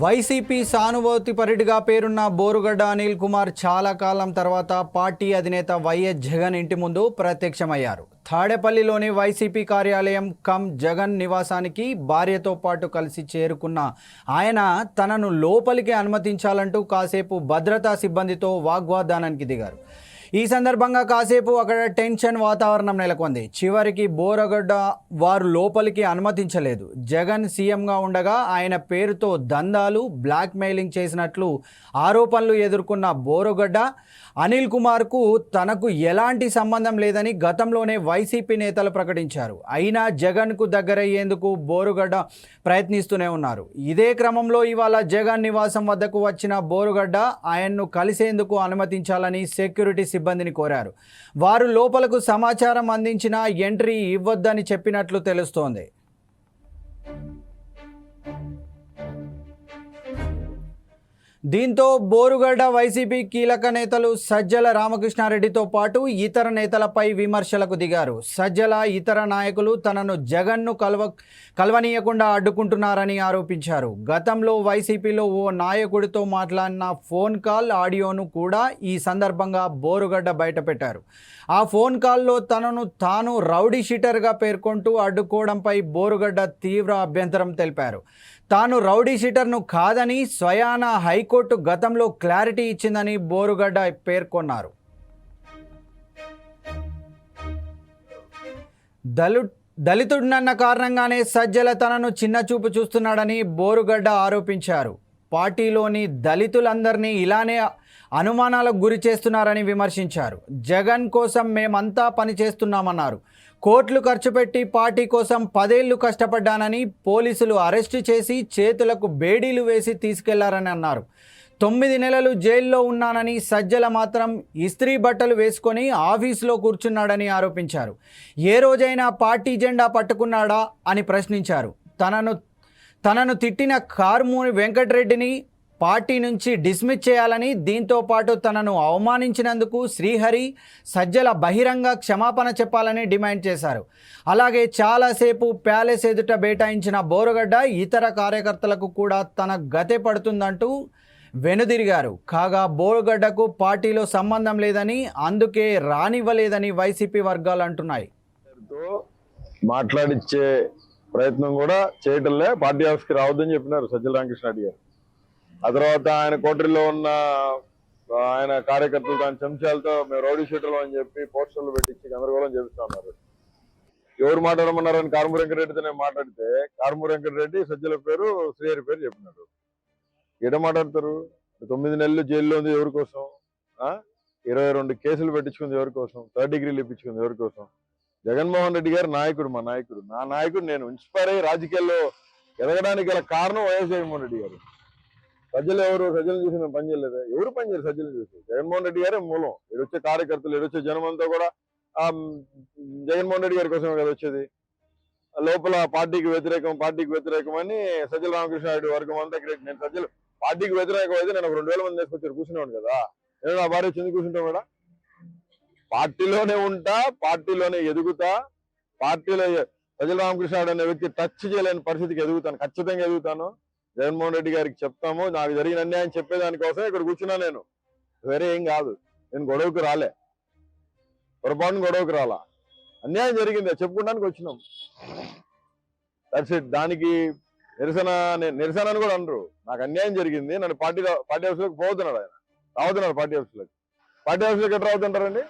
YCP సానుభూతిపరుడిగా పేరున్న బోరుగడ్డ అనిల్ కుమార్ చాలా కాలం తర్వాత పార్టీ అధినేత వైఎస్ జగన్ ఇంటి ముందు ప్రత్యక్షమయ్యారు. తాడేపల్లిలోని వైసీపీ కార్యాలయం కమ్ జగన్ నివాసానికి భార్యతో పాటు కలిసి చేరుకున్న ఆయన తనను లోపలికి అనుమతించాలంటూ కాసేపు భద్రతా సిబ్బందితో వాగ్వాదానానికి దిగారు. ఈ సందర్భంగా కాసేపు అక్కడ టెన్షన్ వాతావరణం నెలకొంది. చివరికి బోరుగడ్డ వారు లోపలికి అనుమతించలేదు. జగన్ సీఎంగా ఉండగా ఆయన పేరుతో దందాలు, బ్లాక్మెయిలింగ్ చేసినట్లు ఆరోపణలు ఎదుర్కొన్న బోరుగడ్డ అనిల్ కుమార్కు తనకు ఎలాంటి సంబంధం లేదని గతంలోనే వైసీపీ నేతలు ప్రకటించారు. అయినా జగన్కు దగ్గరయ్యేందుకు బోరుగడ్డ ప్రయత్నిస్తూనే ఉన్నారు. ఇదే క్రమంలో ఇవాళ జగన్ నివాసం వద్దకు వచ్చిన బోరుగడ్డ ఆయన్ను కలిసేందుకు అనుమతించాలని సెక్యూరిటీ సిబ్బందిని కోరారు. వారు లోపలకు సమాచారం అందించినా ఎంట్రీ ఇవ్వొద్దని చెప్పినట్లు తెలుస్తోంది. దీంతో బోరుగడ్డ వైసీపీ కీలక నేతలు సజ్జల రామకృష్ణారెడ్డితో పాటు ఇతర నేతలపై విమర్శలకు దిగారు. సజ్జల ఇతర నాయకులు తనను జగన్ను కలవనీయకుండా అడ్డుకుంటున్నారని ఆరోపించారు. గతంలో వైసీపీలో ఓ నాయకుడితో మాట్లాడిన ఫోన్ కాల్ ఆడియోను కూడా ఈ సందర్భంగా బోరుగడ్డ బయటపెట్టారు. ఆ ఫోన్ కాల్లో తనను తాను రౌడీ షీటర్గా పేర్కొంటూ అడ్డుకోవడంపై బోరుగడ్డ తీవ్ర అభ్యంతరం తెలిపారు. తాను రౌడీ షీటర్ను కాదని స్వయాన హైకోర్టు గతంలో క్లారిటీ ఇచ్చిందని బోరుగడ్డ పేర్కొన్నారు. దళితుడినన్న కారణంగానే సజ్జల తనను చిన్నచూపు చూస్తున్నాడని బోరుగడ్డ ఆరోపించారు. పార్టీలోని దళితులందరినీ ఇలానే అనుమానాలకు గురి చేస్తున్నారని విమర్శించారు. జగన్ కోసం మేమంతా పనిచేస్తున్నామన్నారు. కోట్లు ఖర్చు పెట్టి పార్టీ కోసం 10 ఏళ్లు కష్టపడ్డానని పోలీసులు అరెస్టు చేసి చేతులకు బేడీలు వేసి తీసుకెళ్లారని అన్నారు. 9 నెలలు జైల్లో ఉన్నానని సజ్జల మాత్రం ఇస్త్రీ బట్టలు వేసుకొని ఆఫీసులో కూర్చున్నాడని ఆరోపించారు. ఏ రోజైనా పార్టీ జెండా పట్టుకున్నాడా అని ప్రశ్నించారు. తనను తిట్టిన కారుమూరి వెంకటరెడ్డిని పార్టీ నుంచి డిస్మిస్ చేయాలని, దీంతో పాటు తనను అవమానించినందుకు శ్రీహరి, సజ్జల బహిరంగ క్షమాపణ చెప్పాలని డిమాండ్ చేశారు. అలాగే చాలాసేపు ప్యాలెస్ ఎదుట బైఠాయించిన బోరుగడ్డ ఇతర కార్యకర్తలకు కూడా తన గతే పడుతుందంటూ వెనుదిరిగారు. కాగా బోరుగడ్డకు పార్టీలో సంబంధం లేదని, అందుకే రానివ్వలేదని వైసీపీ వర్గాలు అంటున్నాయి. మాట్లాడించే ప్రయత్నం కూడా చేయటంలే, పార్టీ ఆఫీస్కి రావద్దని చెప్పినారు సజ్జల రామకృష్ణారెడ్డి గారు. ఆ తర్వాత ఆయన కోటరీలో ఉన్న ఆయన కార్యకర్తలు దాని చెంచాలతో మేము రౌడీ షీటర్లు అని చెప్పి పోస్టర్లు పెట్టించి గందరగోళం చేపిస్తా ఉన్నారు. ఎవరు మాట్లాడమన్నారని కారుమూరి వెంకటరెడ్డితో నేను మాట్లాడితే కారుమూరి వెంకటరెడ్డి సజ్జల పేరు, శ్రీహరి పేరు చెప్పినారు. ఎట మాట్లాడతారు? 9 నెలలు జైల్లో ఉంది ఎవరి కోసం? 22 కేసులు పెట్టించుకుంది ఎవరి కోసం? 3rd డిగ్రీలు ఇప్పించుకుంది ఎవరి కోసం? జగన్మోహన్ రెడ్డి గారు నాయకుడు, మా నాయకుడు, నా నాయకుడు. నేను ఇన్స్పైర్ అయ్యి రాజకీయాల్లో ఎదగడానికి గల కారణం వైఎస్ జగన్మోహన్ రెడ్డి గారు. సజ్జలు ఎవరు? సజ్జలను చూసి మేము పనిచేయలేదు. ఎవరు పనిచేయరు సజ్జలను చూసి? జగన్మోహన్ రెడ్డి గారే మూలం. ఎడొచ్చే కార్యకర్తలు, ఎడొచ్చే జనం అంతా కూడా జగన్మోహన్ రెడ్డి గారి కోసమే కదా వచ్చేది. లోపల పార్టీకి వ్యతిరేకం అని సజ్జల రామకృష్ణారెడ్డి వర్గం అంతా క్రియేట్. నేను సజ్జలు పార్టీకి వ్యతిరేకం అయితే నేను 2000 మంది తీసుకొచ్చారు కూర్చునేవాడు కదా. నేను నా భార్య చెంది కూర్చుంటాం కూడా. పార్టీలోనే ఉంటా, పార్టీలోనే ఎదుగుతా. పార్టీలో సజ్జల రామకృష్ణారెడ్డి అనే వ్యక్తి టచ్ చేయలేని పరిస్థితికి ఎదుగుతాను, ఖచ్చితంగా ఎదుగుతాను. జగన్మోహన్ రెడ్డి గారికి చెప్తాము. నాకు జరిగిన అన్యాయం చెప్పేదానికోసం ఇక్కడ కూర్చున్నా. నేను వేరే ఏం కాదు. నేను గొడవకు రాలే, పొరపాటును గొడవకు రాలా. అన్యాయం జరిగింది చెప్పుకోవడానికి వచ్చినాం. That's it. దానికి నిరసన అని కూడా అనరు. నాకు అన్యాయం జరిగింది, నన్ను పార్టీ ఆఫీస్లోకి పోతున్నాడు ఆయన. రావుతున్నాడు పార్టీ ఆఫీస్లోకి. పార్టీ ఆఫీస్లోకి ఎట్లా రావుతుంటారండి?